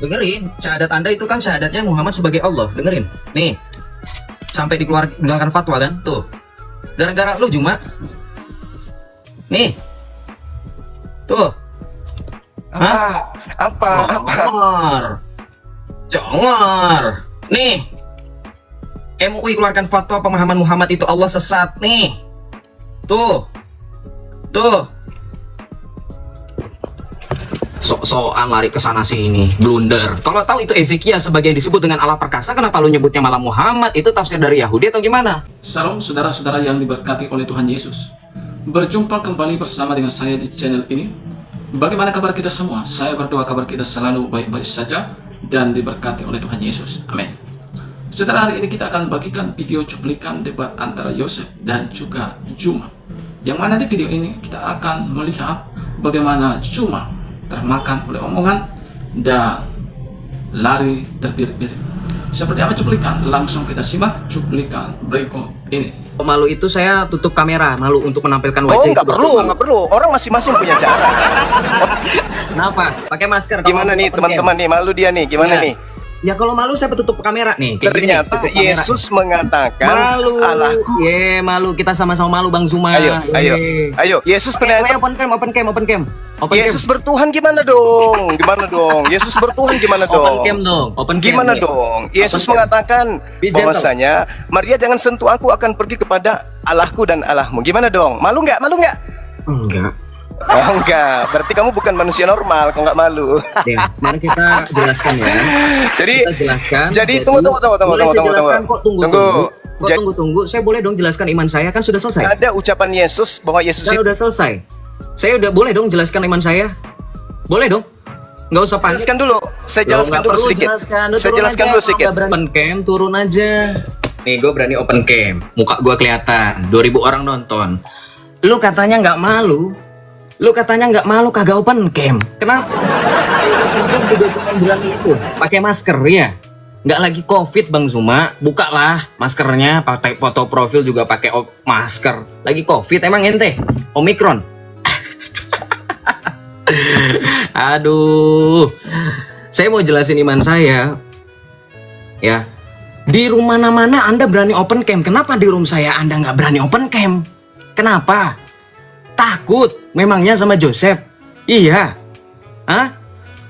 dengerin. Syahadat Anda itu kan syahadatnya Muhammad sebagai Allah. Dengerin. Nih. Sampai dikeluarkan fatwa kan? Tuh. Gara-gara lu Juma. Nih. Tuh. Hah? Apa? Congor. Congor. Nih. MUI keluarkan fatwa pemahaman Muhammad itu Allah sesat nih. Tuh. Tuh. Sok-sokan lari ke sana sini, blunder. Kalau tahu itu Ezekiel sebagai yang disebut dengan Allah perkasa, kenapa lu nyebutnya malah Muhammad? Itu tafsir dari Yahudi atau gimana? Salam saudara-saudara yang diberkati oleh Tuhan Yesus. Berjumpa kembali bersama dengan saya di channel ini. Bagaimana kabar kita semua? Saya berdoa kabar kita selalu baik-baik saja dan diberkati oleh Tuhan Yesus. Amin. Saudara, hari ini kita akan bagikan video cuplikan debat antara Yosef dan juga Juma. Yang mana di video ini kita akan melihat bagaimana Juma termakan oleh omongan dan lari terbirit-birit. Seperti apa cuplikan? Langsung kita simak cuplikan berikut ini. Malu itu saya tutup kamera, malu untuk menampilkan Oh, wajah. nggak perlu. Orang masing-masing punya cara. Kenapa? Pakai masker. Gimana nih teman-teman nih, malu dia nih, gimana nih? Ya kalau malu saya tutup kamera nih. Kayak Ternyata gini, tutup kamera. Yesus mengatakan Malu. Allahku. Malu. Kita sama-sama malu Bang Zuma. Ayo. Yesus ternyata Open cam. Yesus bertuhan gimana dong? Yesus bertuhan gimana dong? Open cam dong. Open cam. Gimana dong? Yesus Open cam. mengatakan Be gentle. bahwasanya Maria jangan sentuh aku, akan pergi kepada Allahku dan Allahmu. Gimana dong? Malu nggak? Enggak. Oh, enggak. Berarti kamu bukan manusia normal kalau nggak malu. Ya, mari kita jelaskan ya. Jadi Kita jelaskan. Jadi tunggu. Boleh saya jelaskan kok, tunggu. Jadi- Tunggu. Saya boleh dong jelaskan iman saya, kan sudah selesai. Ada ucapan Yesus bahwa Yesus Kan itu udah selesai. Saya udah boleh dong jelaskan iman saya. Boleh dong. Nggak usah panik. jelaskan dulu. Saya jelaskan Nggak dulu perlu sedikit. jelaskan. Saya Turun jelaskan aja. dulu Kalau sedikit. nggak berani open cam, turun aja. Nih, gue berani open cam. Muka gue kelihatan. 2000 orang nonton. Lu katanya nggak malu, kagak open cam. Kenapa? Lu juga cuma bilang itu. Pakai masker ya. Nggak lagi COVID Bang Zuma. Bukalah maskernya. Pakai foto profil juga pakai masker. Lagi COVID emang ente? Omikron. Aduh, saya mau jelasin iman saya. Ya, di rumah mana Anda berani open cam. Kenapa di room saya Anda nggak berani open cam? Kenapa? Takut memangnya sama Joseph? Iya. Hah?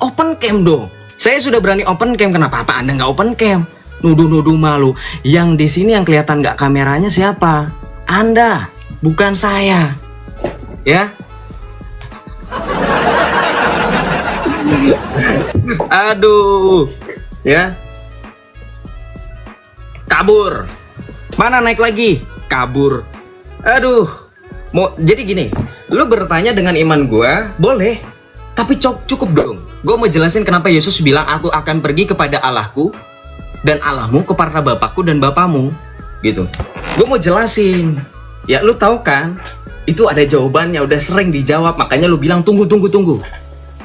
Open cam dong. Saya sudah berani open cam. Kenapa Anda nggak open cam? Nuduh-nuduh malu. Yang di sini yang kelihatan nggak kameranya siapa? Anda, bukan saya. Ya. Aduh, ya. Kabur. Mana naik lagi? Kabur. Aduh. Jadi gini, lu bertanya dengan iman gua, boleh. Tapi cukup dong. Gua mau jelasin kenapa Yesus bilang aku akan pergi kepada Allahku dan Allahmu, kepada Bapakku dan Bapamu. Gitu. Gua mau jelasin. Ya lu tahu kan? Itu ada jawabannya, udah sering dijawab. Makanya lu bilang tunggu.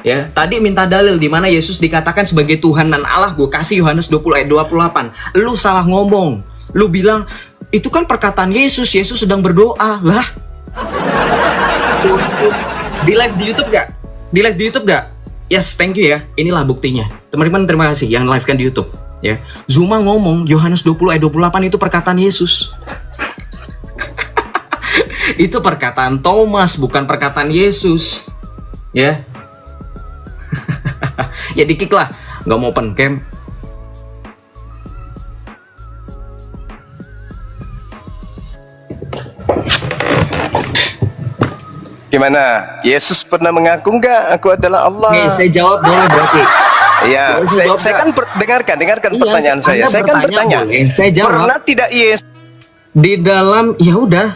Ya, tadi minta dalil di mana Yesus dikatakan sebagai Tuhan dan Allah. Gue kasih Yohanes 20 ayat 28. Lu salah ngomong. Lu bilang itu kan perkataan Yesus. Yesus sedang berdoa. Lah. Di live di YouTube gak? Yes, thank you ya. Inilah buktinya. Teman-teman terima kasih yang live kan di YouTube. Ya, Zuma ngomong Yohanes 20 ayat 28 itu perkataan Yesus. Itu perkataan Thomas, bukan perkataan Yesus. Ya. Ya dikik lah, nggak mau open cam. Gimana? Yesus pernah mengaku nggak aku adalah Allah? Nih, saya jawab boleh berarti. Iya, saya kan dengarkan pertanyaan saya. Saya kan bertanya. Saya jawab. Pernah tidak Yesus Di dalam, ya udah.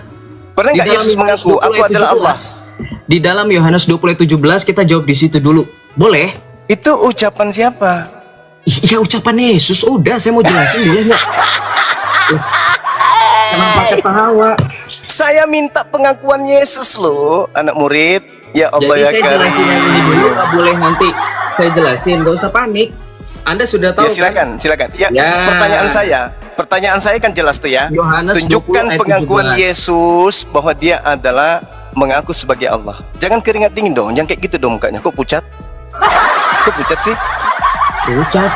Pernah nggak Yesus mengaku aku adalah Allah? Di dalam Yohanes 20 ayat 17 kita jawab di situ dulu. Boleh? Itu ucapan siapa? Iya, ucapan Yesus. Udah, saya mau jelasin boleh nggak? Kenapa ketawa? Saya minta pengakuan Yesus loh, anak murid. Ya Allah. Jadi ya saya jelasin yang ini dulu, nggak boleh nanti saya jelasin, nggak usah panik. Anda sudah tahu. Ya silakan. Ya, pertanyaan saya kan jelas tuh ya. Yohanes 20 Tunjukkan ayat pengakuan 17. Yesus bahwa dia adalah mengaku sebagai Allah. Jangan keringat dingin dong, jangan kayak gitu dong mukanya. Kok pucat sih? Pucat.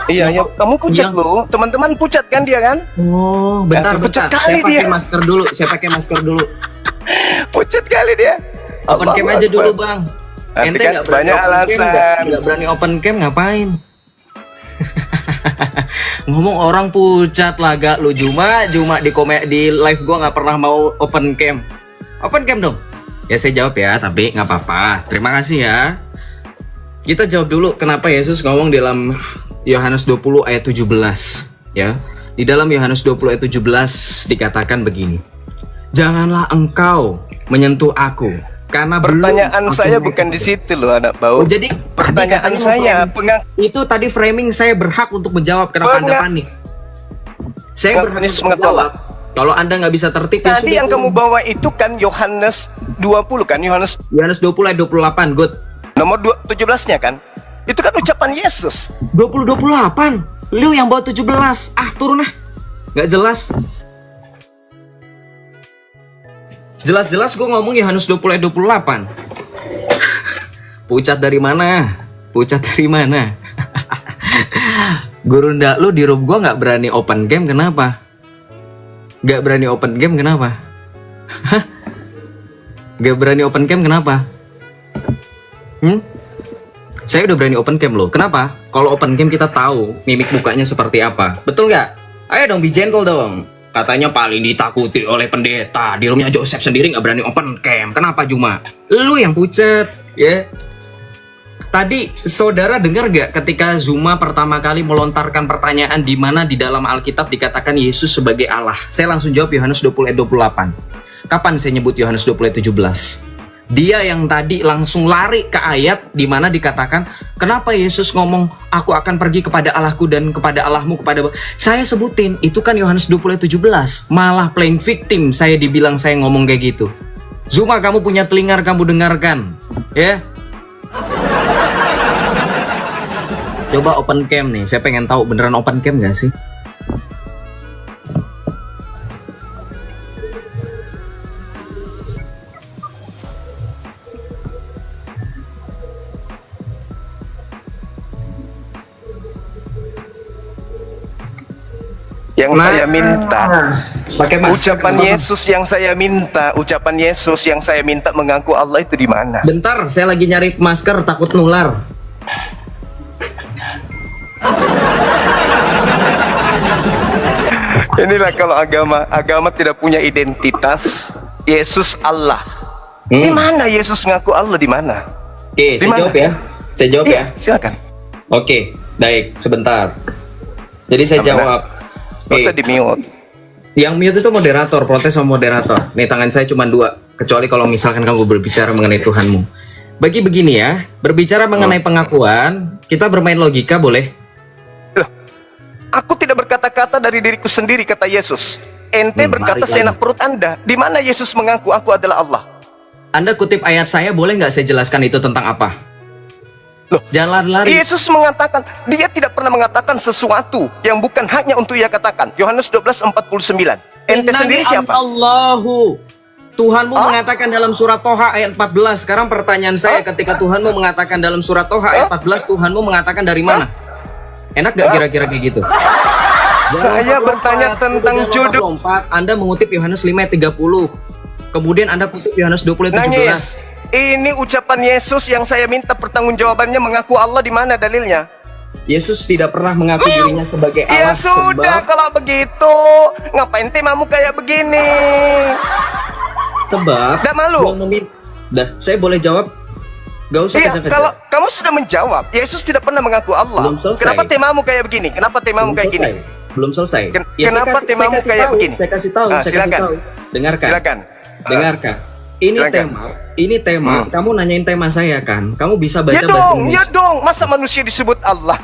Iya, ya, kamu pucat Yang- loh. Teman-teman pucat kan dia kan? Oh, bentar, pucat bentar. kali Saya pakai dia. masker dulu. Saya pakai masker dulu. Pucat kali dia. Open cam Allahu aja Akbar. dulu, Bang. Nanti Ente kan nggak berani banyak open cam, alasan. nggak berani open cam ngapain? Ngomong orang pucat laga lu Juma di live gua nggak pernah mau open cam. Open cam dong. Ya saya jawab ya, tapi nggak apa-apa. Terima kasih ya. Kita jawab dulu kenapa Yesus ngomong dalam Yohanes 20 ayat 17 ya. Di dalam Yohanes 20 ayat 17 dikatakan begini. Janganlah engkau menyentuh aku karena Pertanyaan belum aku saya naik bukan di ke- situ loh anak bau. Oh, jadi Pertanyaan tadi katanya saya itu tadi framing saya berhak untuk menjawab kenapa Anda panik. Saya berhak Yesus untuk mengaku menjawab. Kalau Anda nggak bisa tertib ya Tadi sudah, yang kamu bawa itu kan Yohanes 20 kan? Yohanes Yohanes 20 ayat 28 good. nomor 17-nya kan? Itu kan ucapan Yesus. 20 28. Lu yang bawa 17. Ah, turun ah. Nggak jelas. Jelas-jelas gue ngomong Yohanes 20 ayat 28. Pucat dari mana? Pucat dari mana? Guru ndak lu di room gue nggak berani open game kenapa? Nggak berani open game kenapa? Hah? Nggak berani open game kenapa? Saya udah berani open cam loh. Kenapa? Kalau open cam kita tahu mimik mukanya seperti apa. Betul nggak? Ayo dong, be gentle dong. Katanya paling ditakuti oleh pendeta. Di roomnya Joseph sendiri nggak berani open cam. Kenapa Juma? Lu yang pucet, ya. Tadi saudara dengar nggak ketika Zuma pertama kali melontarkan pertanyaan di mana di dalam Alkitab dikatakan Yesus sebagai Allah? Saya langsung jawab Yohanes 20 ayat 28. Kapan saya nyebut Yohanes 20 ayat 17? Dia yang tadi langsung lari ke ayat di mana dikatakan kenapa Yesus ngomong aku akan pergi kepada Allahku dan kepada Allahmu kepada saya sebutin itu kan Yohanes 20 ayat 17. Malah playing victim saya dibilang saya ngomong kayak gitu. Zuma kamu punya telinga kamu dengarkan ya. Coba open cam nih, saya pengen tahu beneran open cam gak sih? Yang saya minta pakai masker. ucapan Yesus yang saya minta, ucapan Yesus yang saya minta mengaku Allah itu di mana? Bentar, saya lagi nyari masker takut nular. Inilah kalau agama tidak punya identitas. Yesus Allah. Di mana Yesus ngaku Allah di mana? Oke, saya mana? jawab ya. Saya jawab ya. Iya, silakan. Oke, baik, sebentar. Jadi saya Amanah. jawab. Gak usah di mute. Yang mute itu moderator, protes sama moderator. Nih tangan saya cuma 2, kecuali kalau misalkan kamu berbicara mengenai Tuhanmu. Bagi begini ya, berbicara mengenai pengakuan, kita bermain logika boleh? Loh, aku tidak berkata-kata dari diriku sendiri, kata Yesus. Ente berkata mari seenak perut Anda. Di mana Yesus mengaku aku adalah Allah? Anda kutip ayat saya, boleh nggak saya jelaskan itu tentang apa? Loh, jangan lari-lari. Yesus mengatakan, dia tidak pernah mengatakan sesuatu yang bukan haknya untuk ia katakan. Yohanes 12:49. Ente sendiri siapa? Allahu. Tuhanmu mengatakan dalam surat Toha ayat 14. Sekarang pertanyaan saya, ketika Tuhanmu mengatakan dalam surat Toha ayat 14, Tuhanmu mengatakan dari mana? Enak gak kira-kira kayak gitu? Saya bertanya tentang jodoh. Anda mengutip Yohanes 5 ayat 30. Kemudian Anda kutip Yohanes 20 ayat 17. Nangis. Ini ucapan Yesus yang saya minta pertanggungjawabannya mengaku Allah di mana dalilnya? Yesus tidak pernah mengaku dirinya sebagai Ya Allah. sudah kalau begitu, ngapain temamu kayak begini? Sebab Nggak malu? Dah, saya boleh jawab? Gak usah Iya, kejar-kejar. kalau kamu sudah menjawab, Yesus tidak pernah mengaku Allah. Belum selesai. Kenapa temamu kayak begini? Kenapa temamu Belum kayak gini? selesai. Belum selesai. Kenapa temamu kayak begini? Saya kasih tahu, saya silakan. kasih tahu. Dengarkan. Silakan. Dengarkan. Ini Silakan. tema. Kamu nanyain tema saya kan? Kamu bisa baca Ya bahasa dong, Indonesia. ya dong. Masa manusia disebut Allah?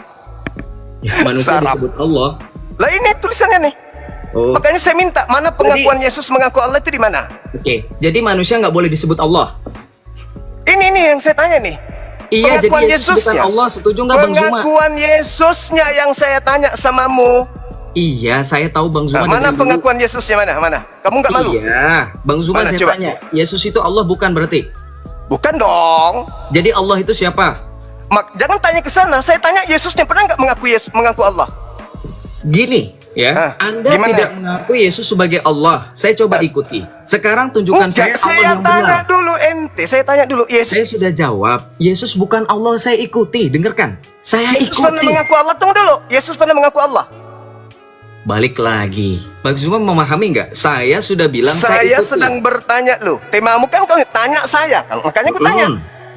Ya, manusia Sarap. disebut Allah. Lah ini tulisannya nih. Oh, Makanya saya minta, mana pengakuan Yesus mengaku Allah itu di mana? oke. Jadi manusia nggak boleh disebut Allah. Ini nih yang saya tanya nih. Iya, jadi Pengakuan Yesus bukan Yesusnya. Allah. Setuju nggak Bang Zuma? Pengakuan Yesusnya yang saya tanya samamu. Iya, saya tahu Bang Zuma. Nah, mana dari dulu. pengakuan Yesusnya mana? Mana? Kamu nggak malu? Iya, Bang Zuma Mana, saya coba? tanya. Yesus itu Allah bukan berarti? Bukan dong. Jadi Allah itu siapa? Jangan tanya ke sana. Saya tanya Yesusnya pernah nggak mengaku Allah? Gini ya, Anda gimana? tidak mengaku Yesus sebagai Allah. Saya coba ikuti. Sekarang tunjukkan Enggak, saya Allah yang tanya benar. dulu ente. Saya tanya dulu Yesus. Saya sudah jawab, Yesus bukan Allah, saya ikuti. Dengarkan, saya Yesus pernah ikuti. mengaku Allah. Tunggu dulu. Yesus pernah mengaku Allah. Balik lagi. Bang Zuma memahami nggak? Saya sudah bilang saya Saya ikuti. sedang bertanya lu. Temamu kan kau tanya saya kan. Makanya aku tanya.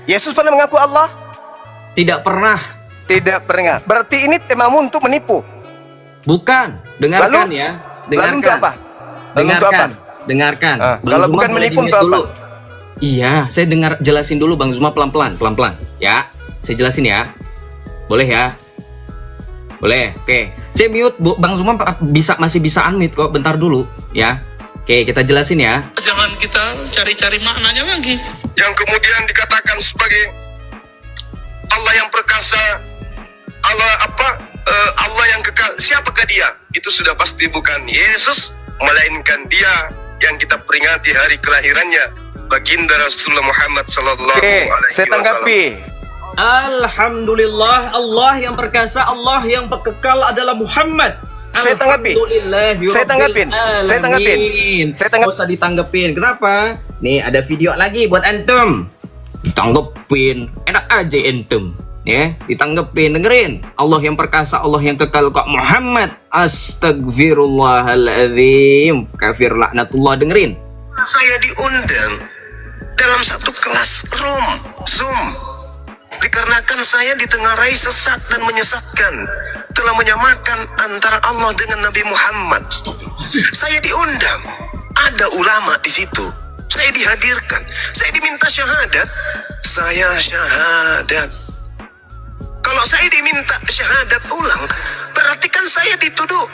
Yesus pernah mengaku Allah? Tidak pernah. Tidak pernah. Berarti ini temamu untuk menipu. Bukan. Dengarkan Lalu? ya. Lalu Dengarkan. untuk apa? Lalu untuk Dengarkan. apa? Dengarkan. Bang kalau Zuma bukan boleh menipu di-mute untuk apa? dulu. Iya, saya jelasin dulu Bang Zuma pelan-pelan, ya. Saya jelasin ya. Boleh ya? Boleh. Oke. Saya mute, Bang Zuma masih bisa unmute kok. Bentar dulu, ya. Oke, kita jelasin ya. Jangan kita cari-cari maknanya lagi. Yang kemudian dikatakan sebagai Allah yang perkasa, Allah yang kekal. Siapakah dia? Itu sudah pasti bukan Yesus, melainkan dia yang kita peringati hari kelahirannya, baginda Rasulullah Muhammad sallallahu alaihi wasallam. Saya tanggapi. Alhamdulillah, Allah yang perkasa, Allah yang kekal adalah Muhammad. Saya tanggapin. Saya tanggapin. Saya tanggapin. Saya tanggap. Nggak usah ditanggepin. Kenapa? Nih ada video lagi buat antum. Ditanggepin. Enak aja antum. Ya, ditanggepin, dengerin. Allah yang perkasa, Allah yang kekal kok Muhammad. Astagfirullahaladzim. Kafir laknatullah, dengerin. Saya diundang dalam satu kelas Zoom. Dikarenakan saya ditengarai sesat dan menyesatkan, telah menyamakan antara Allah dengan Nabi Muhammad. Saya diundang, ada ulama di situ. Saya dihadirkan, saya diminta syahadat. Saya syahadat. Kalau saya diminta syahadat ulang, berarti kan saya dituduh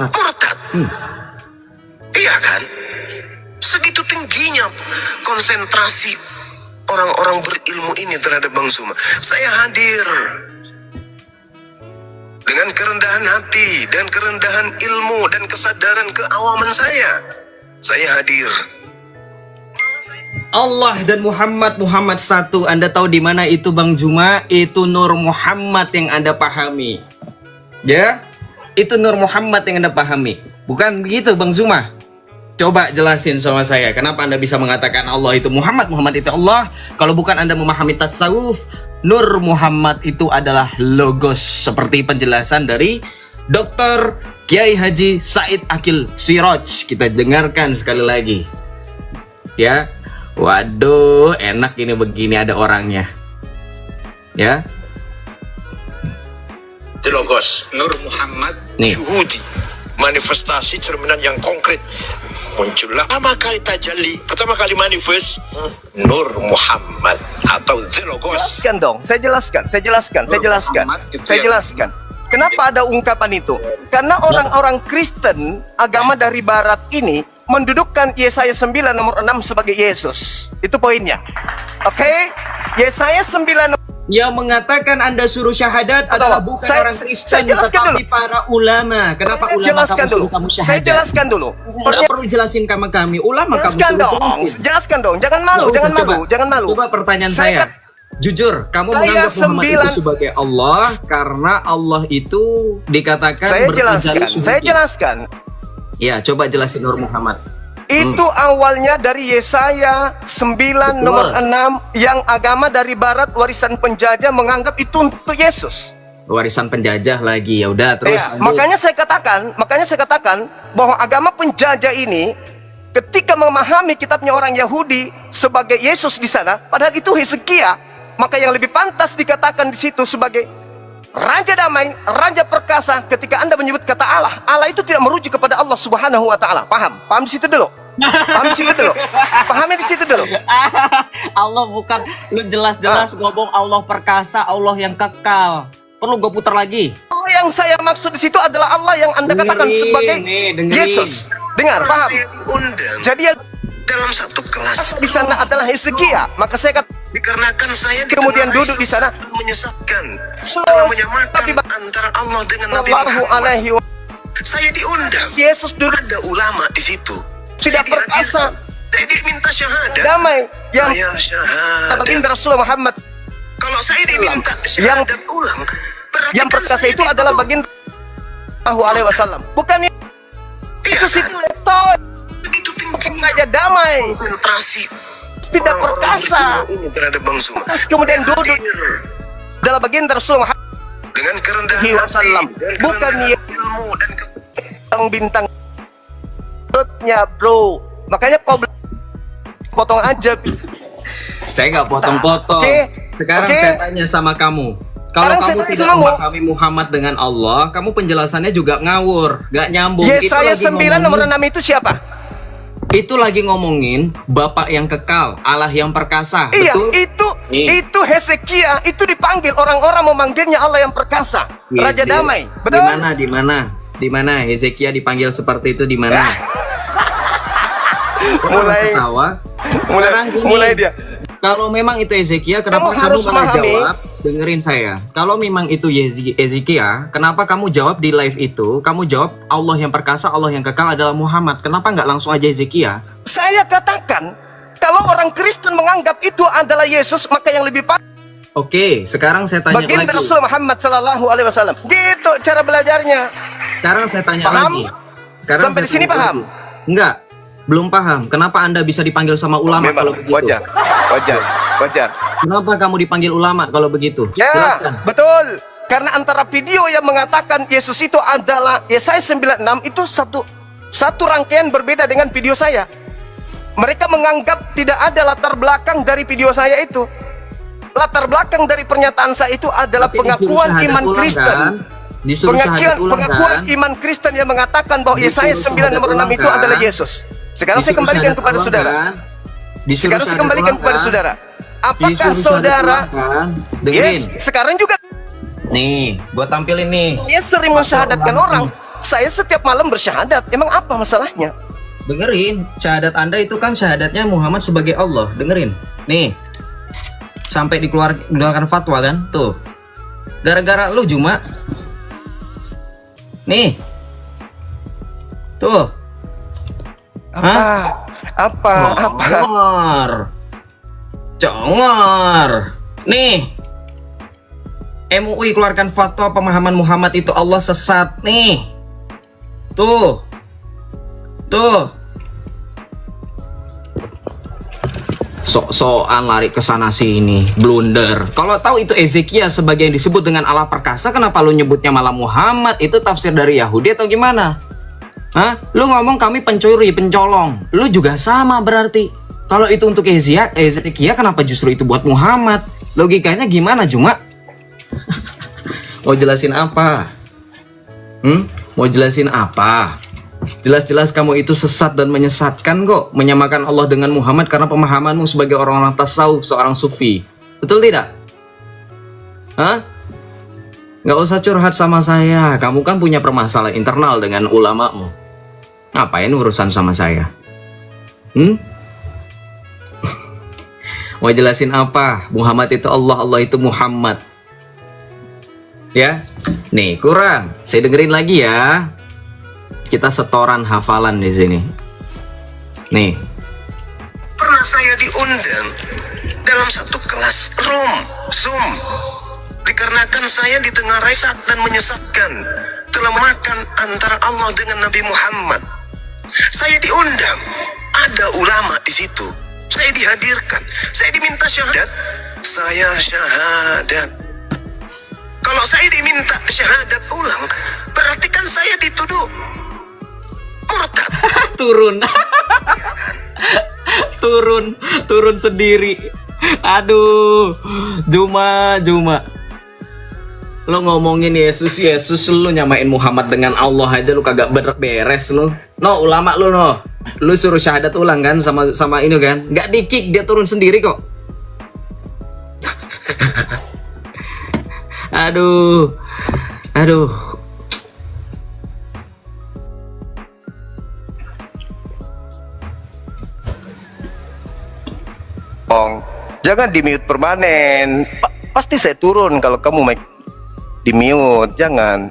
murtad. Iya kan? Segitu tingginya konsentrasi orang-orang berilmu ini terhadap Bang Zuma. Saya hadir dengan kerendahan hati dan kerendahan ilmu dan kesadaran keawaman saya. Saya hadir. Allah dan Muhammad satu. Anda tahu di mana itu Bang Zuma? Itu Nur Muhammad yang Anda pahami. Ya? Itu Nur Muhammad yang Anda pahami. Bukan begitu Bang Zuma? Coba jelasin sama saya, kenapa Anda bisa mengatakan Allah itu Muhammad itu Allah? Kalau bukan Anda memahami tasawuf, Nur Muhammad itu adalah logos, seperti penjelasan dari Dr. Kiai Haji Said Akil Siraj. Kita dengarkan sekali lagi. Ya. Waduh, enak ini begini ada orangnya. Ya. Logos Nur Muhammad Nih. syuhudi, manifestasi cerminan yang konkret. Muncullah pertama kali tajalli, pertama kali manifest Nur Muhammad atau The Logos. Jelaskan dong, saya jelaskan. Kenapa ada ungkapan itu? Karena orang-orang Kristen agama dari barat ini mendudukkan Yesaya 9 nomor 6 sebagai Yesus. Itu poinnya. Oke? Yesaya 9 Yang mengatakan Anda suruh syahadat adalah bukan orang Kristen, saya jelaskan tetapi para ulama. Kenapa ulama jelaskan kamu dulu. suruh kamu syahadat? Saya jelaskan dulu. Nggak perlu jelasin sama kami. Ulama kamu Jelaskan suruh dong. jelasin. Jelaskan dong. Jangan malu, Nggak jangan usah, malu, jangan malu. Coba pertanyaan Saya saya. Jujur, kamu saya menganggap Muhammad itu 9 sebagai Allah karena Allah itu dikatakan Saya bertajalli jelaskan. suhudi. Saya jelaskan. Ya, coba jelasin Nur Muhammad. Itu awalnya dari Yesaya 9 Betul. nomor 6 yang agama dari barat warisan penjajah menganggap itu untuk Yesus. Warisan penjajah lagi. Ya udah, terus Ya, lanjut. makanya saya katakan bahwa agama penjajah ini ketika memahami kitabnya orang Yahudi sebagai Yesus di sana, padahal itu Hezekia, maka yang lebih pantas dikatakan di situ sebagai Raja damai, Raja perkasa. Ketika Anda menyebut kata Allah, Allah itu tidak merujuk kepada Allah Subhanahu wa taala. Paham? Paham di situ dulu. Paham di situ dulu. Pahami di situ dulu. Allah bukan, lu jelas-jelas ngomong Allah perkasa, Allah yang kekal. Perlu gue putar lagi? Allah yang saya maksud di situ adalah Allah yang Anda katakan Dengerin, sebagai nih, dengerin. Yesus. Dengar, paham? Saya diundang Jadi yang dalam satu kelas di sana adalah Hezekia. Maka saya kata dikarenakan saya kemudian duduk di sana menyesatkan, telah menyamakan tapi antara Allah dengan Nabi Sallallahu Muhammad. alaihi wa Saya diundang, Yesus duduk ada ulama di situ. tidak Saya perkasa, dihadirkan. Saya diminta syahadat. damai yang Saya syahadat. baginda Rasulullah Muhammad. Kalau saya diminta syahadat ulang, berarti Yang kan perkasa saya itu adalah dituduh. baginda Sallallahu Alaihi Wasallam. Bukan Yesus itu letoy, Begitu tinggi raja damai, konsentrasi tidak orang-orang perkasa. berdua ini terhadap Bang Zuma. Terus kemudian duduk adalah baginda Rasulullah Dengan kerendahan Alaihi hati, Wasallam. dan Bukan kerendahan ilmu dan bintang nya bro. Makanya kau potong aja. Saya nggak potong-potong. Oke. Sekarang Oke. saya tanya sama kamu. Kalau Sekarang saya kamu tanya tidak sama kamu. memahami Muhammad dengan Allah, kamu penjelasannya juga ngawur, nggak nyambung. Itu Yesaya lagi 9 nomor ngomongin- 6 itu siapa? Itu lagi ngomongin Bapak yang kekal, Allah yang perkasa. Iya, Betul? itu Hezekia, itu dipanggil orang-orang memanggilnya Allah yang perkasa, Raja Yesaya. Damai. Betul? Di mana Hezekia dipanggil seperti itu di mana? Mulai- ketawa. Sekarang gini, mulai dia. Kalau memang itu Hezekia, kenapa Kamu kamu harus malah memahami. jawab? Dengerin saya. Kalau memang itu Hezekia, kenapa kamu jawab di live itu? Kamu jawab Allah yang perkasa, Allah yang kekal adalah Muhammad. Kenapa nggak langsung aja Hezekia? Saya katakan, kalau orang Kristen menganggap itu adalah Yesus, maka yang lebih pantas Oke, sekarang saya tanya baginda lagi. Rasul Muhammad Sallallahu Alaihi Wasallam. Gitu cara belajarnya. Sekarang saya tanya Paham? lagi. Sekarang Sampai saya di sini tanya paham? lagi. Enggak, belum paham. Kenapa Anda bisa dipanggil sama ulama kalau begitu? wajar. Kenapa kamu dipanggil ulama kalau begitu? Ya, Jelaskan. betul. Karena antara video yang mengatakan Yesus itu adalah Yesaya 96 itu satu rangkaian berbeda dengan video saya. Mereka menganggap tidak ada latar belakang dari video saya itu. Latar belakang dari pernyataan saya itu adalah Tapi disuruh pengakuan syahadat iman ulang, Kristen. kan? Disuruh syahadat ulang, Pengakuan kan? iman Kristen yang mengatakan bahwa Disuruh Yesaya 9 nomor 6 itu syahadat ulang, adalah kan? Yesus. Sekarang saya Disuruh kembalikan syahadat kepada ulang, saudara. kan? Disuruh Sekarang saya syahadat kembalikan ulang, kepada kan? saudara. Apakah Disuruh syahadat saudara ulang, kan? Dengerin. Yes, sekarang juga Nih, gua tampilin nih. saya sering mensyahadatkan orang. Saya setiap malam bersyahadat. Emang apa masalahnya? Dengerin, syahadat Anda itu kan syahadatnya Muhammad sebagai Allah. Dengerin. Nih. Sampai dikeluarkan fatwa kan? Tuh. Gara-gara lu Juma. Nih. Tuh. Apa? Congor. Nih. MUI keluarkan fatwa pemahaman Muhammad itu Allah sesat nih. Tuh. Sok-sokan lari ke sana sini, blunder. Kalau tahu itu Hezekia sebagai yang disebut dengan Allah perkasa, kenapa lu nyebutnya malah Muhammad? Itu tafsir dari Yahudi atau gimana? Hah? Lu ngomong kami pencuri, pencolong. Lu juga sama berarti. Kalau itu untuk Hezekia, kenapa justru itu buat Muhammad? Logikanya gimana, Juma? Mau jelasin apa? Mau jelasin apa? Jelas-jelas kamu itu sesat dan menyesatkan kok, menyamakan Allah dengan Muhammad karena pemahamanmu sebagai orang-orang tasawuf, seorang sufi. Betul tidak? Hah? Nggak usah curhat sama saya. Kamu kan punya permasalahan internal dengan ulamamu. Ngapain urusan sama saya? Mau jelasin apa? Muhammad itu Allah, Allah itu Muhammad. Ya? Nih, kurang. Saya dengerin lagi ya. Kita setoran hafalan di sini. Nih. Pernah saya diundang dalam satu kelas Zoom. Dikarenakan saya ditengarai sesat dan menyesatkan telah makan antara Allah dengan Nabi Muhammad. Saya diundang, ada ulama di situ. Saya dihadirkan, saya diminta syahadat. Saya syahadat. Kalau saya diminta syahadat ulang, berarti kan saya dituduh murtad. turun sendiri. Aduh, Juma. Lo ngomongin Yesus, lu nyamain Muhammad dengan Allah aja lu kagak beres lu. No, ulama lu no. Lu suruh syahadat ulang kan sama ini kan? Nggak di-kick, dia turun sendiri kok. Aduh. Jangan di mute permanen. Pasti saya turun kalau kamu mau di mute. Jangan.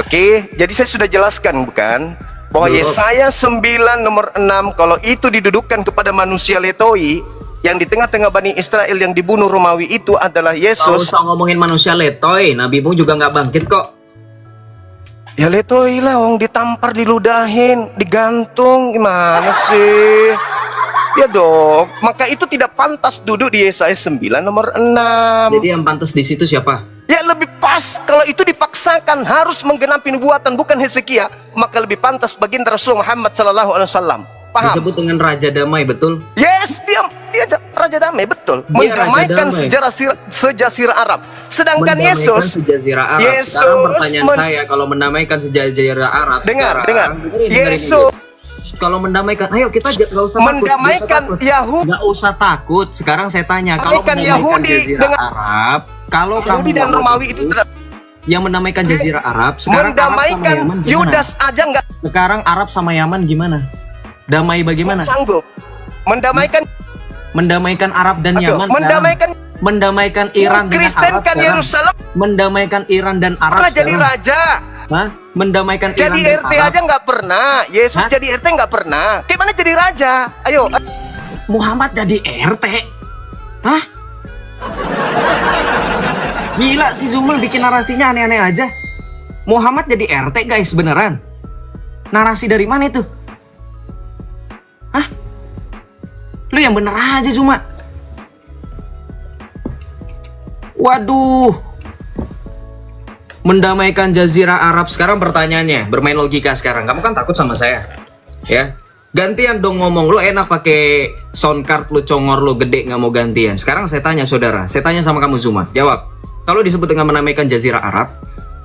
Oke, jadi saya sudah jelaskan bukan? Bahwa Belum. Yesaya 9 nomor 6 kalau itu didudukkan kepada manusia letoi, Yang di tengah-tengah Bani Israel yang dibunuh Romawi itu adalah Gak Yesus. usah ngomongin manusia letoy, nabimu juga nggak bangkit kok. Ya letoi lah, wong ditampar, diludahin, digantung, gimana sih? Ya dong, maka itu tidak pantas duduk di Yesaya 9 nomor 6. Jadi yang pantas di situ siapa? Ya lebih pas kalau itu dipaksakan harus menggenapi nubuatan bukan Hezekia, maka lebih pantas baginda Rasul Muhammad sallallahu alaihi wasallam. Paham? Disebut dengan Raja Damai, betul? Yes, dia Raja Damai, betul. Dia Mendamaikan Raja Damai. sejazirah Arab. Sedangkan Mendamaikan Yesus, sejazirah Arab. Yesus Sekarang pertanyaan saya, kalau mendamaikan sejazirah Arab, dengar, dengerin Yesus ini. Kalau mendamaikan, ayo kita nggak usah mendamaikan Yahudi. Nggak usah takut. Sekarang saya tanya, kalau Mendamaikan mendamaikan Yahudi jazirah dengan- Arab, kalau kamu Yahudi dan nggak Romawi takut, itu tidak yang mendamaikan jazirah Arab, sekarang Arab sama mendamaikan Yaman gimana? Yudas aja nggak Sekarang Arab sama Yaman gimana? Damai bagaimana? sanggup. Mendamaikan Arab dan Yaman. Mendamaikan Iran dengan Arab. Kristenkan sekarang. Yerusalem. Mendamaikan Iran dan Arab. Pernah jadi sekarang. raja. Hah? Mendamaikan Jadi Iran dan RT Arab. aja nggak pernah. Yesus Hah? jadi RT nggak pernah. Gimana jadi raja? Ayo. Muhammad jadi RT. Hah? Gila si Zumul bikin narasinya aneh-aneh aja. Muhammad jadi RT guys, beneran. Narasi dari mana itu? Hah? Lu yang bener aja Zuma. Waduh. Mendamaikan jazirah Arab. Sekarang pertanyaannya, bermain logika sekarang. Kamu kan takut sama saya. Ya. Gantian dong ngomong. Lu enak pakai sound card, lu congor, lu gede, nggak mau gantian. Sekarang saya tanya saudara. Saya tanya sama kamu Zuma. Jawab. Kalau disebut dengan menamaikan jazirah Arab,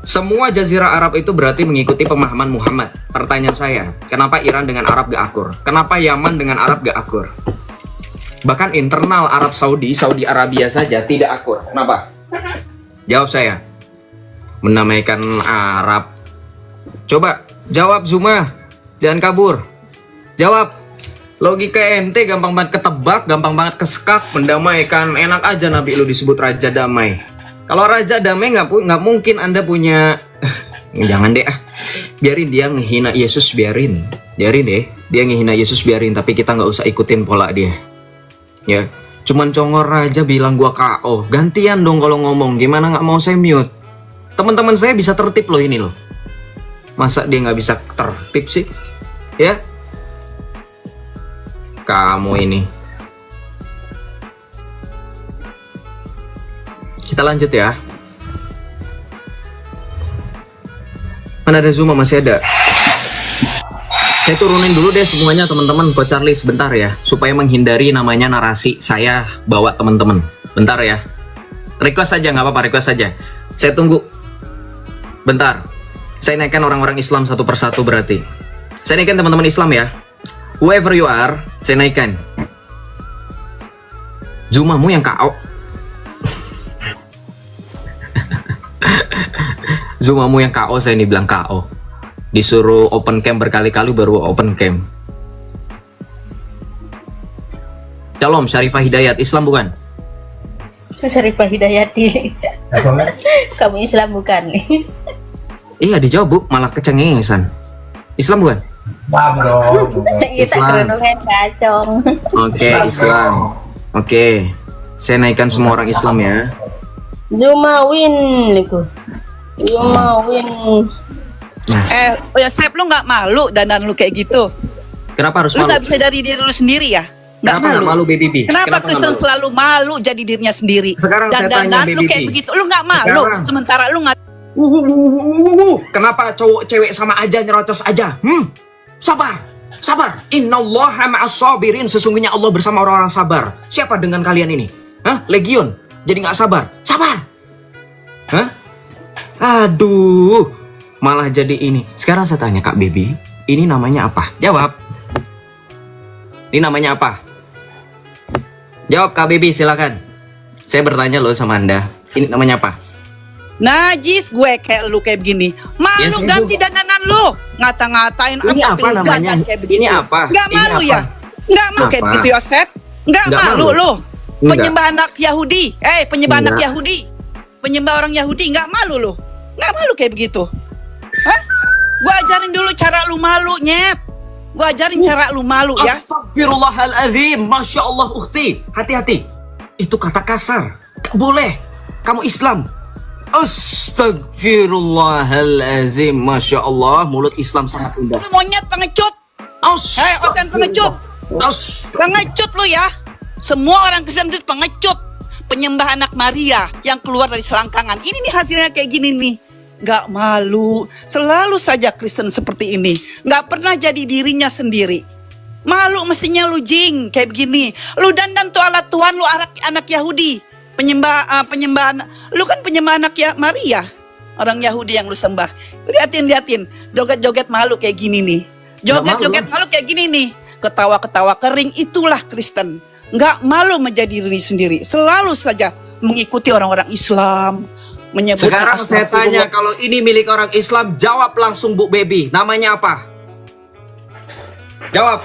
semua jazirah Arab itu berarti mengikuti pemahaman Muhammad. Pertanyaan saya, kenapa Iran dengan Arab gak akur? Kenapa Yaman dengan Arab gak akur? Bahkan internal Arab Saudi Arabia saja tidak akur. Kenapa? Jawab saya. Menamaikan Arab. Coba jawab Zuma. Jangan kabur. Jawab. Logika ente gampang banget ketebak, gampang banget kesekak. Mendamaikan, enak aja Nabi lu disebut Raja Damai. Kalau Raja Damai nggak mungkin Anda punya. Jangan deh ah. Biarin dia ngehina Yesus, biarin deh. Dia ngehina Yesus, biarin. Tapi kita nggak usah ikutin pola dia. Ya, cuman congor aja bilang gua KO. Gantian dong kalau ngomong. Gimana nggak mau saya mute? Teman-teman saya bisa tertib loh ini loh. Masa dia nggak bisa tertib sih? Ya? Kamu ini. Kita lanjut ya. Mana ada Zuma, masih ada. Saya turunin dulu deh semuanya teman-teman. Coach Charlie sebentar ya, supaya menghindari namanya narasi saya bawa teman-teman. Bentar ya. Request saja, nggak apa-apa, request saja. Saya tunggu. Bentar. Saya naikkan orang-orang Islam satu persatu berarti. Saya naikkan teman-teman Islam ya. Whoever you are, saya naikkan. Zumamu yang KO. Zumamu yang KO, saya ini bilang KO. Disuruh open cam berkali-kali baru open cam. Shalom, Syarifah Hidayat, Islam bukan? Syarifah Hidayati. Kamu Islam bukan? Iya dijawab bu, malah kecengengesan. Islam bukan? Kita Islam. kerunungan kacong. Oke, Islam. Oke, saya naikkan semua orang Islam ya. Zumawin itu. Zumawin. Yosep, lu nggak malu dandan lu kayak gitu? Kenapa harus Lu malu? nggak bisa dari diri lu sendiri ya? Nggak Kenapa nggak malu, Baby B? Kenapa nggak Kristen malu? selalu malu jadi dirinya sendiri? Sekarang saya tanya, Dan lu Baby kayak B. begitu, lu nggak malu. Sekarang. Sementara lu nggak. Kenapa cowok cewek sama aja nyerocos aja? Sabar, sabar. Innallaha ma'as sabirin. Sesungguhnya Allah bersama orang-orang sabar. Siapa dengan kalian ini? Hah? Legion. Jadi nggak sabar. Sabar. Hah? Aduh. Malah jadi ini. Sekarang saya tanya Kak Baby, ini namanya apa? Jawab. Ini namanya apa? Jawab Kak Baby, silakan. Saya bertanya loh sama Anda. Ini namanya apa? Najis gue kayak lu kayak begini. Malu Ya, saya ganti juga. dandanan lu. Ngata-ngatain Ini apa, apa lu namanya? dandan kayak begitu. Ini apa? Nggak Ini malu apa? ya? Nggak malu kayak Apa? begitu Yosep? Nggak Nggak malu malu. lu. Nggak. Penyembah anak Yahudi. Penyembah anak Nggak. Yahudi. Penyembah orang Yahudi. Nggak malu lu. Nggak malu kayak begitu. Hah? Gua ajarin dulu cara lu malu, nyet. Gua ajarin cara lu malu ya. Astagfirullahaladzim. Masya Allah ukhti. Hati-hati. Itu kata kasar. Boleh. Kamu Islam. Astagfirullahaladzim. Masya Allah. Mulut Islam sangat indah. Lu monyet pengecut. Hei, Oten pengecut. Pengecut lu ya. Semua orang Kristen itu pengecut. Penyembah anak Maria yang keluar dari selangkangan. Ini nih hasilnya kayak gini nih. Gak malu. Selalu saja Kristen seperti ini. Gak pernah jadi dirinya sendiri. Malu mestinya lu jing. Kayak begini. Lu dandan tuh alat Tuhan. Lu anak Yahudi. Penyembah lu kan penyembah anak Maria. Orang Yahudi yang lu sembah. Liatin. Joget-joget malu kayak gini nih. Joget-joget malu kayak gini nih. Ketawa-ketawa kering. Itulah Kristen. Gak malu menjadi diri sendiri. Selalu saja mengikuti orang-orang Islam. Sekarang saya tanya, kalau ini milik orang Islam, jawab langsung Bu Baby. Namanya apa? Jawab.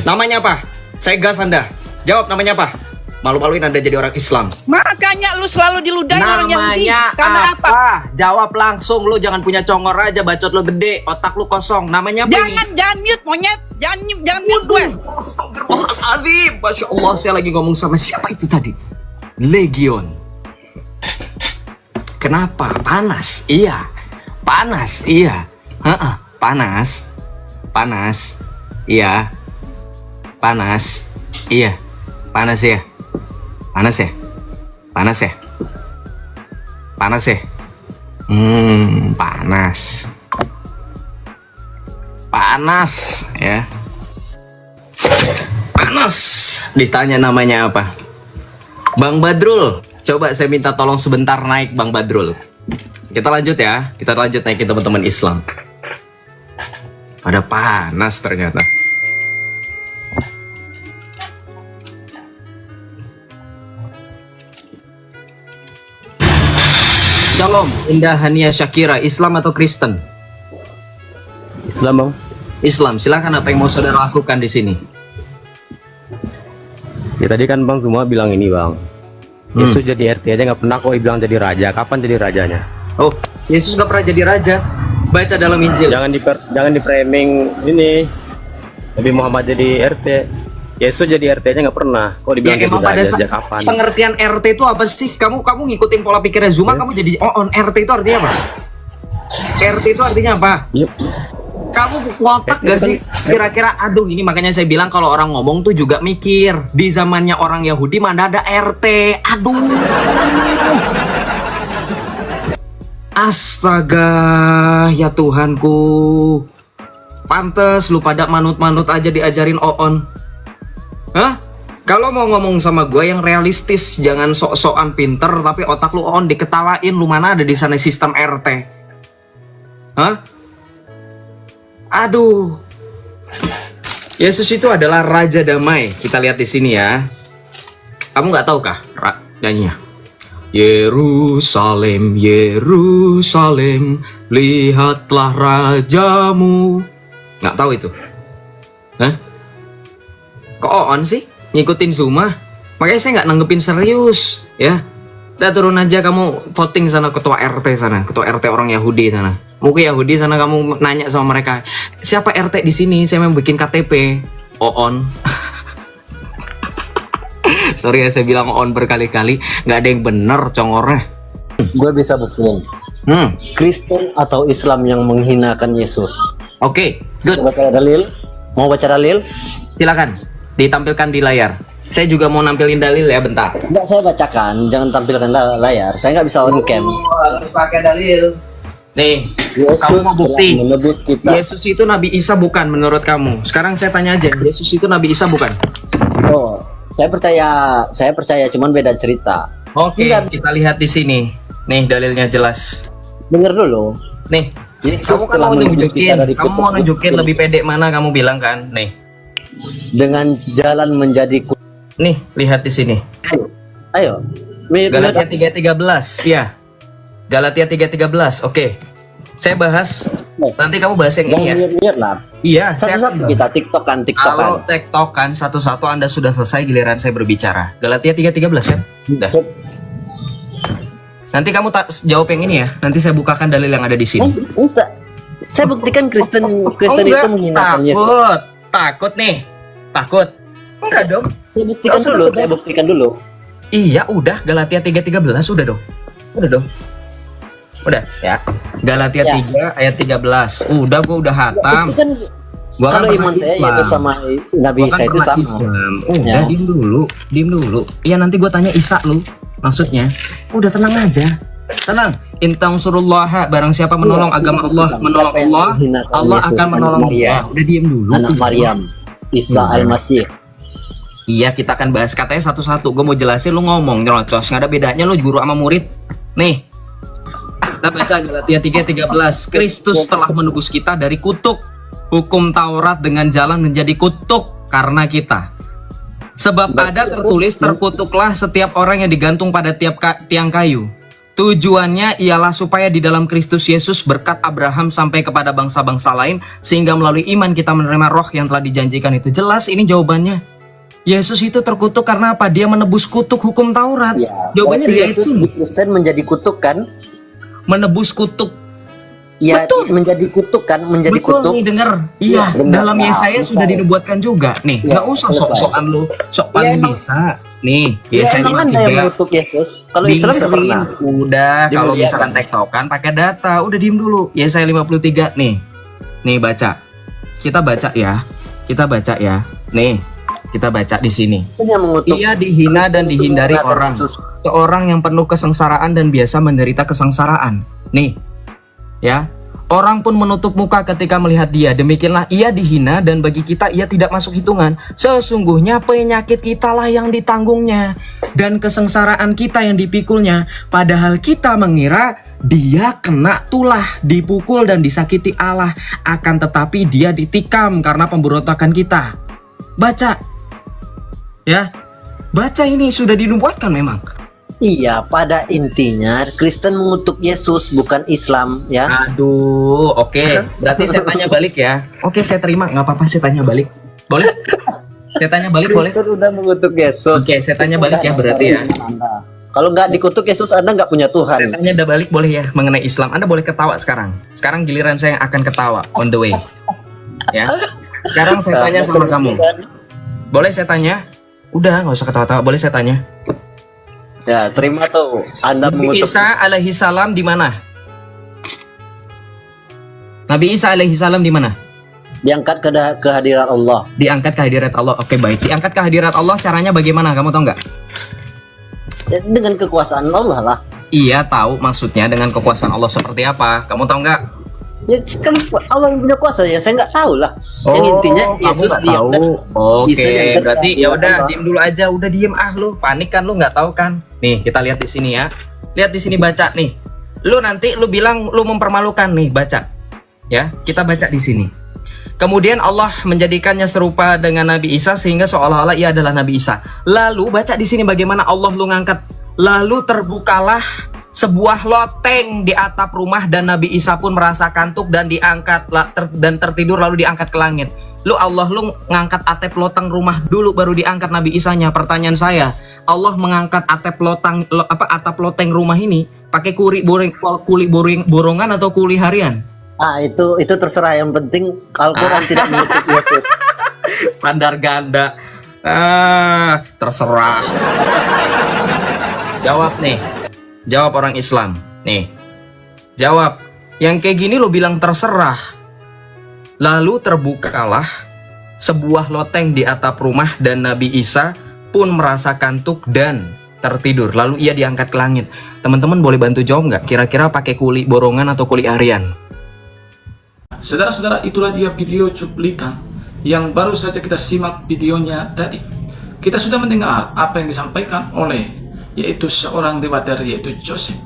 Namanya apa? Saya gas Anda. Jawab namanya apa? Malu-maluin Anda jadi orang Islam. Makanya lu selalu diludahin orang Yahudi. Namanya apa? Jawab langsung. Lu jangan punya congor aja, bacot lu gede, otak lu kosong. Namanya apa ini? Jangan mute monyet. Jangan mute gue. Astagfirullahaladzim. Masya Allah, saya lagi ngomong sama siapa itu tadi? Legion. Kenapa? Panas. Iya. Panas. Iya. Panas. Panas. Iya. Panas. Iya. Panas ya. Panas ya. Panas ya. Panas ya. Panas. Panas ya. Panas. Ditanya namanya apa? Bang Badrul. Coba saya minta tolong sebentar naik Bang Badrul. Kita lanjut ya. Kita lanjut naikin teman-teman Islam. Pada panas ternyata. Shalom, Indah Hania Syakira, Islam atau Kristen? Islam, Bang. Islam. Silakan, apa yang mau saudara lakukan di sini? Ya tadi kan Bang semua bilang ini, Bang. Yesus jadi RT aja nggak pernah kok bilang jadi raja. Kapan jadi rajanya? Oh, Yesus nggak pernah jadi raja. Baca dalam Injil. Jangan di framing ini. Nabi Muhammad jadi RT. Yesus jadi RT aja nggak pernah. Kok dibilang Ya, jadi pada raja sejak kapan? Pengertian RT itu apa sih? Kamu ngikutin pola pikirnya Zuma, kamu jadi on RT itu artinya apa? RT itu artinya apa? Yep. Kamu ngotak gak sih? Kira-kira, aduh ini makanya saya bilang kalau orang ngomong tuh juga mikir. Di zamannya orang Yahudi mana ada RT. Aduh. Astaga, ya Tuhanku. Pantes lu pada manut-manut aja diajarin Oon. Hah? Kalau mau ngomong sama gue yang realistis, jangan sok-sokan pinter tapi otak lu Oon diketawain. Lu mana ada di sana sistem RT? Hah? Aduh. Yesus itu adalah Raja Damai. Kita lihat di sini ya. Kamu nggak tahu kah nyanyinya? Yerusalem, Yerusalem, lihatlah rajamu. Nggak tahu itu? Hah? Kok on sih ngikutin Zuma? Makanya saya nggak nanggepin serius ya. Udah turun aja kamu voting sana, ketua RT sana, ketua RT orang Yahudi sana. Mungkin Yahudi sana kamu nanya sama mereka, siapa RT di sini? Saya mau bikin KTP. On. Sorry ya saya bilang on berkali-kali, nggak ada yang bener congornya. Gue bisa buktiin. Kristen atau Islam yang menghinakan Yesus. Oke, good. Mau baca dalil? Mau baca dalil? Silakan ditampilkan di layar. Saya juga mau nampilin dalil ya, bentar. Enggak, saya bacakan, jangan tampilkan layar. Saya nggak bisa on cam. Harus pakai dalil. Nih, Yesus kamu mau bukti menyebut kita. Yesus itu Nabi Isa bukan menurut kamu? Sekarang saya tanya aja, Yesus itu Nabi Isa bukan? Oh, saya percaya, cuman beda cerita. Oke, kita lihat di sini. Nih dalilnya jelas. Dengar dulu. Nih, Yesus kamu mau nunjukin lebih pede mana kamu bilang kan? Nih. Dengan jalan menjadi Nih, lihat di sini. Ayo. Galatia 3:13, ya. Galatia 3:13. Oke. Saya bahas. Nanti kamu bahas yang ini ya. Iya, satu-satu kita tiktokan. Kalau tiktokan satu-satu Anda sudah selesai, giliran saya berbicara. Galatia 3:13 kan? Udah. Nanti kamu jawab yang ini ya. Nanti saya bukakan dalil yang ada di sini. Saya buktikan Kristen itu menghinakan Yesus. Takut nih? Takut? Enggak dong. Saya buktikan dulu. Iya, udah Galatia 3:13 udah dong. Udah dong. Udah ya. Galatia 3 ayat 13. Udah, gua udah hatam. Itu kan Gua kalau kan iman pernah saya Islam. itu sama Nabi Gua kan Isa itu pernah sama. Islam. Udah, Ya. diem dulu. Iya, nanti gua tanya Isa lu. Maksudnya, udah tenang aja. Tenang. Intang surullah, barang siapa menolong agama Allah, menolong Allah, Allah akan menolong dia. Udah diem dulu. Anak Maryam, Isa Al-Masih. Iya, kita akan bahas katanya satu-satu. Gue mau jelasin, lu ngomong nyerocos. Nggak ada bedanya lu guru sama murid. Nih, kita baca Galatia 3:13. Kristus telah menebus kita dari kutuk hukum Taurat dengan jalan menjadi kutuk karena kita. Sebab ada tertulis, terkutuklah setiap orang yang digantung pada tiang kayu. Tujuannya ialah supaya di dalam Kristus Yesus berkat Abraham sampai kepada bangsa-bangsa lain, sehingga melalui iman kita menerima roh yang telah dijanjikan itu. Jelas ini jawabannya. Yesus itu terkutuk karena apa? Dia menebus kutuk hukum Taurat. Ya, Jawabannya berarti dia Yesus itu. di Kristen menjadi kutuk kan? Menebus kutuk. Ya, Betul. menjadi kutuk kan? Menjadi Betul kutuk. nih, denger. Iya, benar. dalam Nah, Yesaya sudah selesai. dinubuatkan juga. Nih, Ya, nggak usah selesai. sok-sokan lu. Sok Ya, paling emang- bisa. Nih, Ya, Yesaya emang Anda yang 53. mengutuk Yesus. Kalau Islam nggak pernah. Udah, Dia kalau mulia, misalkan kan? tektokan pakai data, udah diem dulu. Yesaya 53 nih. Nih baca. Kita baca ya. Kita baca ya. Nih, kita baca di sini. Itu yang mengutuk. Ia dihina dan dihindari mengutuk orang. Yesus. Seorang yang penuh kesengsaraan dan biasa menderita kesengsaraan. Nih, ya. Orang pun menutup muka ketika melihat dia. Demikianlah ia dihina dan bagi kita ia tidak masuk hitungan. Sesungguhnya penyakit kitalah yang ditanggungnya dan kesengsaraan kita yang dipikulnya. Padahal kita mengira dia kena tulah, dipukul dan disakiti Allah. Akan tetapi dia ditikam karena pemberontakan kita. Baca. Ya. Baca, ini sudah dinubuatkan memang. Iya, pada intinya Kristen mengutuk Yesus, bukan Islam, ya. Aduh, oke. Berarti saya tanya balik ya. Oke, saya terima. Nggak apa-apa, saya tanya balik. Boleh? Saya tanya balik, boleh? Kristen udah mengutuk Yesus. Oke, saya tanya balik ya berarti ya. Kalau nggak dikutuk Yesus, Anda nggak punya Saya Tuhan. tanya ada balik boleh ya mengenai Islam. Anda boleh ketawa sekarang. Sekarang giliran saya yang akan ketawa on the way. Ya. Sekarang saya tanya sama kamu. Boleh saya tanya? Udah, nggak usah ketawa-tawa. Boleh saya tanya? Ya, terima tuh. Anda Nabi mengutuk. Isa alaihi salam di mana? Nabi Isa alaihi salam di mana? Diangkat ke hadirat Allah. Diangkat ke hadirat Allah. Oke, baik. Diangkat ke hadirat Allah caranya bagaimana? Kamu tahu nggak? Ya, dengan kekuasaan Allah lah. Iya, tahu maksudnya dengan kekuasaan Allah seperti apa. Kamu tahu nggak? Ya kan Allah yang punya kuasa, ya saya nggak tahu lah. Yang intinya kamu Yesus nggak diangkat. tahu. Oke, Isa diangkat berarti ke ya hadirat udah Allah. diem dulu aja. Udah diem lu. Panik kan lu, nggak tahu kan? Nih, kita lihat di sini ya. Lihat di sini, baca nih. Lu nanti lu bilang lu mempermalukan nih, baca. Ya, kita baca di sini. Kemudian Allah menjadikannya serupa dengan Nabi Isa sehingga seolah-olah ia adalah Nabi Isa. Lalu baca di sini bagaimana Allah lu ngangkat. Lalu terbukalah sebuah loteng di atap rumah dan Nabi Isa pun merasa kantuk dan diangkat dan tertidur lalu diangkat ke langit. Lu ngangkat atap loteng rumah dulu baru diangkat Nabi Isanya. Pertanyaan saya, Allah mengangkat atap loteng rumah ini pakai kuli borongan atau kuli harian? Ah, itu terserah, yang penting Al-Quran tidak mengutuk Yesus. Standar ganda. Terserah. Jawab nih. Jawab orang Islam. Nih. Jawab. Yang kayak gini lo bilang terserah. Lalu terbukalah sebuah loteng di atap rumah dan Nabi Isa pun merasa kantuk dan tertidur. Lalu ia diangkat ke langit. Teman-teman boleh bantu jawab nggak? Kira-kira pakai kuli borongan atau kuli harian? Saudara-saudara, itulah dia video cuplikan yang baru saja kita simak videonya tadi. Kita sudah mendengar apa yang disampaikan oleh yaitu seorang dewater, yaitu Joseph.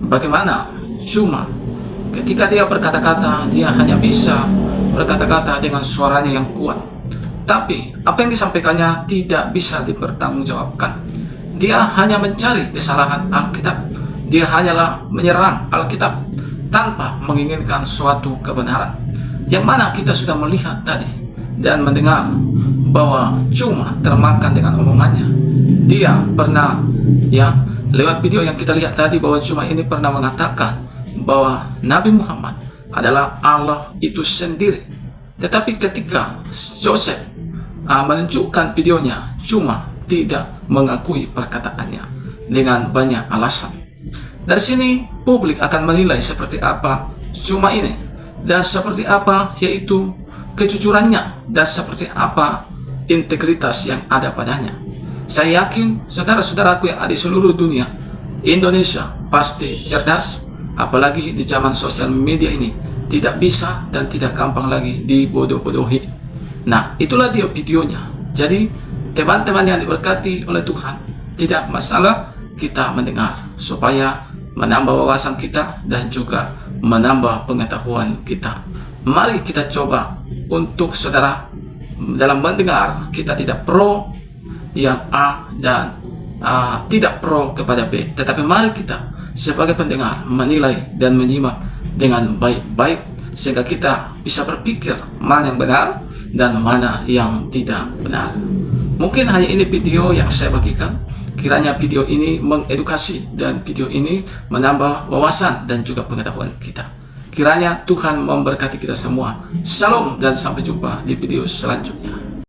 Bagaimana cuma ketika dia berkata-kata, dia hanya bisa berkata-kata dengan suaranya yang kuat, tapi apa yang disampaikannya tidak bisa dipertanggungjawabkan. Dia hanya mencari kesalahan Alkitab. Dia hanyalah menyerang Alkitab tanpa menginginkan suatu kebenaran, yang mana kita sudah melihat tadi dan mendengar bahwa cuma termakan dengan omongannya. Dia pernah, ya, lewat video yang kita lihat tadi, bahwa cuma ini pernah mengatakan bahwa Nabi Muhammad adalah Allah itu sendiri. Tetapi ketika Joseph menunjukkan videonya, cuma tidak mengakui perkataannya dengan banyak alasan. Dari sini publik akan menilai seperti apa cuma ini, dan seperti apa yaitu kejujurannya, dan seperti apa integritas yang ada padanya. Saya yakin saudara-saudaraku yang ada di seluruh dunia, Indonesia pasti cerdas, apalagi di zaman sosial media ini, tidak bisa dan tidak gampang lagi dibodoh-bodohi. Nah, itulah dia videonya. Jadi teman-teman yang diberkati oleh Tuhan, tidak masalah kita mendengar, supaya menambah wawasan kita dan juga menambah pengetahuan kita. Mari kita coba untuk saudara, dalam mendengar kita tidak pro yang A dan tidak pro kepada B, tetapi mari kita sebagai pendengar menilai dan menyimak dengan baik-baik, sehingga kita bisa berpikir mana yang benar dan mana yang tidak benar. Mungkin hanya ini video yang saya bagikan. Kiranya video ini mengedukasi dan video ini menambah wawasan dan juga pengetahuan kita. Kiranya Tuhan memberkati kita semua. Shalom dan sampai jumpa di video selanjutnya.